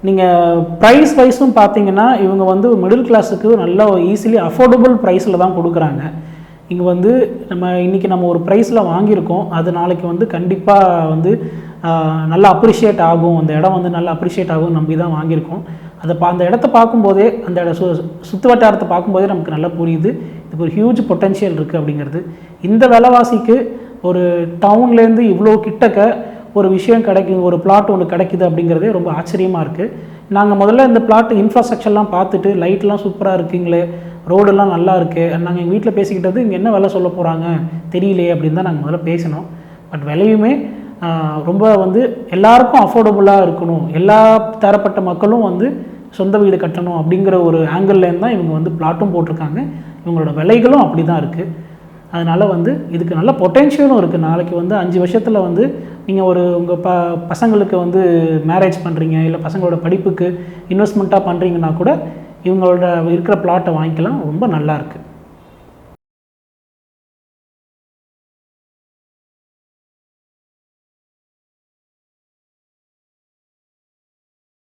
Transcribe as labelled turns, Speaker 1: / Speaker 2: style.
Speaker 1: நீங்கள் ப்ரைஸ் வைஸும் பார்த்தீங்கன்னா இவங்க வந்து மிடில் கிளாஸுக்கு நல்ல ஈஸிலி அஃபோர்டபுள் ப்ரைஸில் தான் கொடுக்குறாங்க. இங்கே வந்து இன்றைக்கி நம்ம ஒரு ப்ரைஸில் வாங்கியிருக்கோம், அது நாளைக்கு வந்து கண்டிப்பாக வந்து நல்லா அப்ரிஷியேட் ஆகும், அந்த இடம் வந்து நல்லா அப்ரிஷியேட் ஆகும் நம்பி தான் வாங்கியிருக்கோம். அந்த இடத்த பார்க்கும்போதே, அந்த சுற்று வட்டாரத்தை பார்க்கும்போதே நமக்கு நல்லா புரியுது இதுக்கு ஒரு ஹியூஜ் பொட்டென்ஷியல் இருக்குது அப்படிங்கிறது. இந்த விலைவாசிக்கு ஒரு டவுன்லேருந்து இவ்வளோ கிட்டக்க ஒரு விஷயம் கிடைக்குது, ஒரு பிளாட் ஒன்று கிடைக்குது அப்படிங்கிறதே ரொம்ப ஆச்சரியமாக இருக்குது. நாங்கள் முதல்ல இந்த பிளாட் இன்ஃப்ராஸ்ட்ரக்சர்லாம் பார்த்துட்டு லைட்லாம் சூப்பராக இருக்குங்களே, ரோடெல்லாம் நல்லா இருக்குது, நாங்கள் எங்கள் வீட்டில் பேசிக்கிட்டது இங்கே என்ன விலை சொல்ல போகிறாங்க தெரியலையே அப்படின்னு தான் நாங்கள் முதல்ல பேசினோம். பட் விலையுமே ரொம்ப வந்து எல்லாருக்கும் அஃபோர்டபுளாக இருக்கணும், எல்லா தரப்பட்ட மக்களும் வந்து சொந்த வீடு கட்டணும் அப்படிங்கிற ஒரு ஆங்கிள்லேருந்து தான் இவங்க வந்து பிளாட்டும் போட்டிருக்காங்க. இவங்களோட விலைகளும் அப்படி தான் இருக்குது. அதனால் வந்து இதுக்கு நல்ல பொட்டென்ஷியலும் இருக்குது. நாளைக்கு வந்து 5 வருஷத்தில் வந்து நீங்கள் உங்கள் பசங்களுக்கு வந்து மேரேஜ் பண்ணுறீங்க, இல்லை பசங்களோட படிப்புக்கு இன்வெஸ்ட்மெண்ட்டாக பண்ணுறீங்கன்னா கூட இவங்களோட இருக்கிற பிளாட்டை வாங்கிக்கலாம். ரொம்ப நல்லாயிருக்கு.